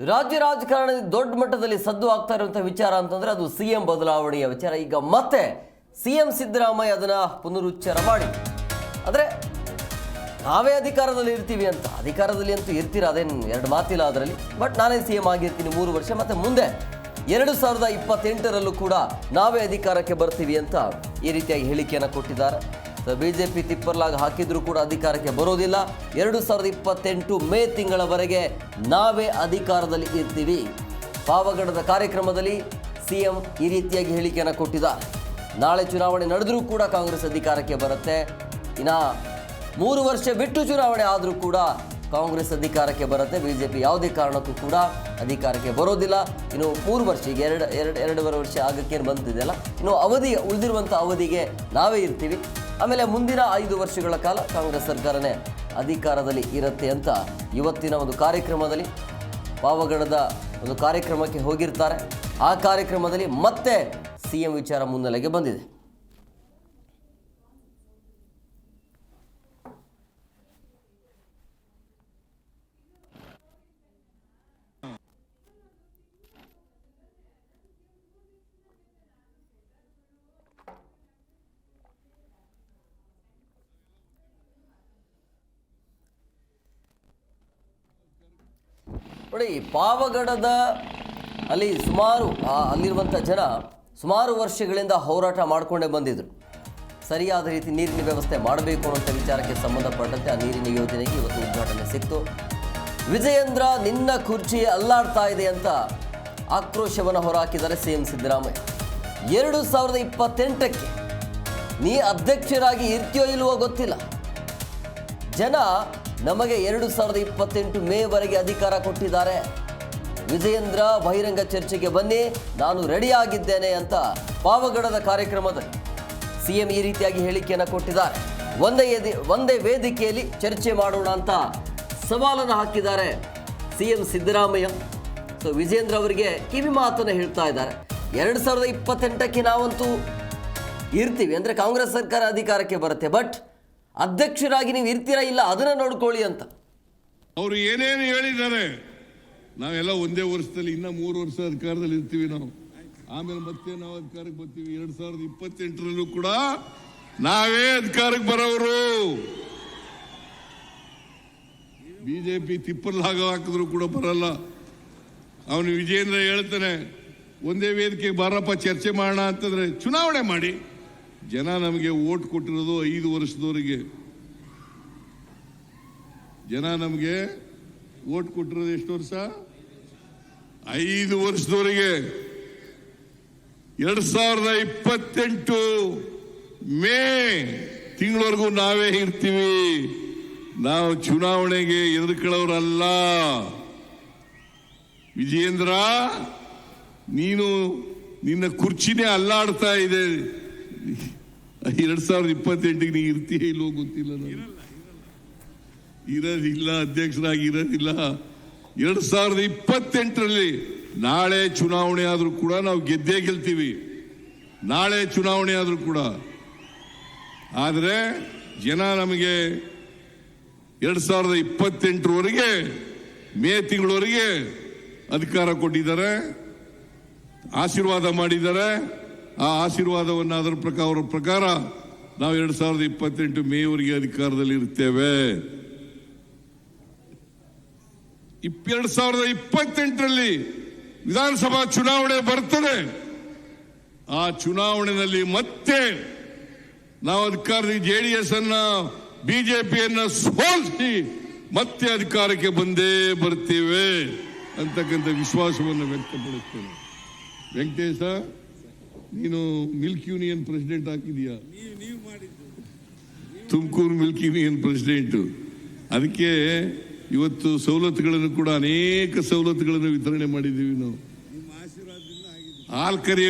ರಾಜ್ಯ ರಾಜಕಾರಣದಲ್ಲಿ ದೊಡ್ಡ ಮಟ್ಟದಲ್ಲಿ ಸದ್ದು ಆಗ್ತಾ ಇರುವಂತಹ ವಿಚಾರ ಅಂತಂದ್ರೆ ಅದು ಸಿಎಂ ಬದಲಾವಣೆಯ ವಿಚಾರ. ಈಗ ಮತ್ತೆ ಸಿಎಂ ಸಿದ್ದರಾಮಯ್ಯ ಅದನ್ನ ಪುನರುಚ್ಚಾರ ಮಾಡಿ, ಆದರೆ ನಾವೇ ಅಧಿಕಾರದಲ್ಲಿ ಇರ್ತೀವಿ ಅಂತ. ಅಧಿಕಾರದಲ್ಲಿ ಅಂತೂ ಇರ್ತೀರ, ಅದೇನು ಎರಡು ಮಾತಿಲ್ಲ ಅದರಲ್ಲಿ. ಬಟ್ ನಾನೇ ಸಿಎಂ ಆಗಿರ್ತೀನಿ 3 ವರ್ಷ, ಮತ್ತೆ ಮುಂದೆ 2028ರಲ್ಲೂ ಕೂಡ ನಾವೇ ಅಧಿಕಾರಕ್ಕೆ ಬರ್ತೀವಿ ಅಂತ ಈ ರೀತಿಯಾಗಿ ಹೇಳಿಕೆಯನ್ನು ಕೊಟ್ಟಿದ್ದಾರೆ. ಬಿಜೆಪಿ ತಿಪ್ಪರ್ಲಾಗ ಹಾಕಿದ್ರೂ ಕೂಡ ಅಧಿಕಾರಕ್ಕೆ ಬರೋದಿಲ್ಲ. 2028 ಮೇ ತಿಂಗಳವರೆಗೆ ನಾವೇ ಅಧಿಕಾರದಲ್ಲಿ ಇರ್ತೀವಿ. ಪಾವಗಡದ ಕಾರ್ಯಕ್ರಮದಲ್ಲಿ ಸಿಎಂ ಈ ರೀತಿಯಾಗಿ ಹೇಳಿಕೆಯನ್ನು ಕೊಟ್ಟಿದ್ದಾರೆ. ನಾಳೆ ಚುನಾವಣೆ ನಡೆದರೂ ಕೂಡ ಕಾಂಗ್ರೆಸ್ ಅಧಿಕಾರಕ್ಕೆ ಬರುತ್ತೆ. ಇನ್ನು 3 ವರ್ಷ ಬಿಟ್ಟು ಚುನಾವಣೆ ಆದರೂ ಕೂಡ ಕಾಂಗ್ರೆಸ್ ಅಧಿಕಾರಕ್ಕೆ ಬರುತ್ತೆ. ಬಿಜೆಪಿ ಯಾವುದೇ ಕಾರಣಕ್ಕೂ ಕೂಡ ಅಧಿಕಾರಕ್ಕೆ ಬರೋದಿಲ್ಲ. ಇನ್ನು 3 ವರ್ಷ, ಈಗ ಎರಡೂವರೆ ವರ್ಷ ಆಗಕ್ಕೇನು ಬಂದಿದೆಯಲ್ಲ, ಇನ್ನು ಅವಧಿ ಉಳಿದಿರುವಂಥ ಅವಧಿಗೆ ನಾವೇ ಇರ್ತೀವಿ. ಆಮೇಲೆ ಮುಂದಿನ 5 ವರ್ಷಗಳ ಕಾಲ ಕಾಂಗ್ರೆಸ್ ಸರ್ಕಾರನೇ ಅಧಿಕಾರದಲ್ಲಿ ಇರುತ್ತೆ ಅಂತ ಇವತ್ತಿನ ಒಂದು ಕಾರ್ಯಕ್ರಮದಲ್ಲಿ, ಪಾವಗಡದ ಒಂದು ಕಾರ್ಯಕ್ರಮಕ್ಕೆ ಹೋಗಿರ್ತಾರೆ. ಆ ಕಾರ್ಯಕ್ರಮದಲ್ಲಿ ಮತ್ತೆ ಸಿಎಂ ವಿಚಾರ ಮುನ್ನೆಲೆಗೆ ಬಂದಿದೆ. ನೋಡಿ, ಪಾವಗಡದ ಅಲ್ಲಿ ಅಲ್ಲಿರುವಂಥ ಜನ ಸುಮಾರು ವರ್ಷಗಳಿಂದ ಹೋರಾಟ ಮಾಡಿಕೊಂಡೇ ಬಂದಿದ್ರು. ಸರಿಯಾದ ರೀತಿ ನೀರಿನ ವ್ಯವಸ್ಥೆ ಮಾಡಬೇಕು ಅನ್ನೋಂಥ ವಿಚಾರಕ್ಕೆ ಸಂಬಂಧಪಟ್ಟಂತೆ ಆ ನೀರಿನ ಯೋಜನೆಗೆ ಇವತ್ತು ಉದ್ಘಾಟನೆ ಸಿಕ್ತು. ವಿಜಯೇಂದ್ರ ನಿನ್ನ ಕುರ್ಚಿ ಅಲ್ಲಾಡ್ತಾ ಇದೆ ಅಂತ ಆಕ್ರೋಶವನ್ನು ಹೊರಹಾಕಿದ್ದಾರೆ ಸಿಎಂ ಸಿದ್ದರಾಮಯ್ಯ. 2028ಕ್ಕೆ ನೀ ಅಧ್ಯಕ್ಷರಾಗಿ ಇರ್ತೀಯೋ ಇಲ್ವೋ ಗೊತ್ತಿಲ್ಲ. ಜನ ನಮಗೆ 2028 ಮೇವರೆಗೆ ಅಧಿಕಾರ ಕೊಟ್ಟಿದ್ದಾರೆ. ವಿಜಯೇಂದ್ರ ಬಹಿರಂಗ ಚರ್ಚೆಗೆ ಬನ್ನಿ, ನಾನು ರೆಡಿಯಾಗಿದ್ದೇನೆ ಅಂತ ಪಾವಗಡದ ಕಾರ್ಯಕ್ರಮದಲ್ಲಿ ಸಿಎಂ ಈ ರೀತಿಯಾಗಿ ಹೇಳಿಕೆಯನ್ನು ಕೊಟ್ಟಿದ್ದಾರೆ. ಒಂದೇ ವೇದಿಕೆಯಲ್ಲಿ ಚರ್ಚೆ ಮಾಡೋಣ ಅಂತ ಸವಾಲನ್ನು ಹಾಕಿದ್ದಾರೆ ಸಿಎಂ ಸಿದ್ದರಾಮಯ್ಯ. ಸೊ ವಿಜಯೇಂದ್ರ ಅವರಿಗೆ ಕಿವಿ ಮಾತನ್ನು ಹೇಳ್ತಾ ಇದ್ದಾರೆ. 2028ಕ್ಕೆ ನಾವಂತೂ ಇರ್ತೀವಿ, ಅಂದರೆ ಕಾಂಗ್ರೆಸ್ ಸರ್ಕಾರ ಅಧಿಕಾರಕ್ಕೆ ಬರುತ್ತೆ. ಬಟ್ ಅಧ್ಯಕ್ಷರಾಗಿ ನೀವು ಇರ್ತೀರಾ ಇಲ್ಲ ಅದನ್ನ ನೋಡ್ಕೊಳ್ಳಿ ಅಂತ ಅವರು ಏನೇನು ಹೇಳಿದ್ದಾರೆ. ನಾವೆಲ್ಲ ಒಂದೇ ವರ್ಷದಲ್ಲಿ ಇನ್ನ 3 ವರ್ಷ ಅಧಿಕಾರದಲ್ಲಿ ಇರ್ತೀವಿ. ನಾವು ಆಮೇಲೆ ಮತ್ತೆ ನಾವು ಅಧಿಕಾರಕ್ಕೆ ಬರ್ತೀವಿ. 2028ರಲ್ಲೂ ಕೂಡ ನಾವೇ ಅಧಿಕಾರಕ್ಕೆ ಬರೋರು. ಬಿಜೆಪಿ ತಿಪ್ಪರ್ಲಾಗ ಹಾಕಿದ್ರು ಕೂಡ ಬರಲ್ಲ. ಅವನು ವಿಜಯೇಂದ್ರ ಹೇಳ್ತಾನೆ, ಒಂದೇ ವೇದಿಕೆಗೆ ಬಾರಪ್ಪ ಚರ್ಚೆ ಮಾಡೋಣ ಅಂತಂದ್ರೆ ಚುನಾವಣೆ ಮಾಡಿ. ಜನ ನಮಗೆ ವೋಟ್ ಕೊಟ್ಟಿರೋದು 5 ವರ್ಷದವರೆಗೆ. ಜನ ನಮಗೆ ವೋಟ್ ಕೊಟ್ಟಿರೋದು ಎಷ್ಟು ವರ್ಷ? 5 ವರ್ಷದವರೆಗೆ. 2028 ಮೇ ತಿಂಗಳವರೆಗೂ ನಾವೇ ಇರ್ತೀವಿ. ನಾವು ಚುನಾವಣೆಗೆ ಎದುರುಕೊಳ್ಳೋರಲ್ಲ. ವಿಜಯೇಂದ್ರ, ನೀನು ನಿನ್ನ ಕುರ್ಚಿನೇ ಅಲ್ಲಾಡ್ತಾ ಇದೆ. 2028ಗೆ ನೀ ಇರ್ತೀಯ ಇಲ್ಲೋ ಗೊತ್ತಿಲ್ಲ. ಇರೋದಿಲ್ಲ, ಅಧ್ಯಕ್ಷರಾಗಿ ಇರೋದಿಲ್ಲ. 2028ರಲ್ಲಿ ನಾಳೆ ಚುನಾವಣೆ ಆದ್ರೂ ಕೂಡ ನಾವು ಗೆದ್ದೇ ಗೆಲ್ತೀವಿ. ನಾಳೆ ಚುನಾವಣೆ ಆದ್ರೂ ಕೂಡ. ಆದರೆ ಜನ ನಮಗೆ 2028ರವರೆಗೆ ಮೇ ತಿಂಗಳವರೆಗೆ ಅಧಿಕಾರ ಕೊಟ್ಟಿದ್ದಾರೆ, ಆಶೀರ್ವಾದ ಮಾಡಿದ್ದಾರೆ. ಆ ಆಶೀರ್ವಾದವನ್ನು ಅದರ ಪ್ರಕಾರ ನಾವು 2028 ಮೇವರೆಗೆ ಅಧಿಕಾರದಲ್ಲಿ ಇರ್ತೇವೆ. 2028ರಲ್ಲಿ ವಿಧಾನಸಭಾ ಚುನಾವಣೆ ಬರ್ತದೆ. ಆ ಚುನಾವಣೆಯಲ್ಲಿ ಮತ್ತೆ ನಾವು ಅಧಿಕಾರದಲ್ಲಿ JDS ಅನ್ನ ಬಿಜೆಪಿಯನ್ನ ಸೋಲಿಸಿ ಮತ್ತೆ ಅಧಿಕಾರಕ್ಕೆ ಬಂದೇ ಬರ್ತೀವಿ ಅಂತಕ್ಕಂಥ ವಿಶ್ವಾಸವನ್ನು ವ್ಯಕ್ತಪಡಿಸ್ತೇನೆ. ವೆಂಕಟೇಶ, ನೀನು ಮಿಲ್ಕ್ ಯೂನಿಯನ್ ಪ್ರೆಸಿಡೆಂಟ್ ಹಾಕಿದೀಯಾ? Tumakuru milk union president. ಅದಕ್ಕೆ ಇವತ್ತು ಸವಲತ್ತುಗಳನ್ನು ಕೂಡ ಅನೇಕ ಸವಲತ್ತುಗಳನ್ನು ವಿತರಣೆ ಮಾಡಿದ್ದೀವಿ ನಾವು. ಹಾಲು ಕರೆಯ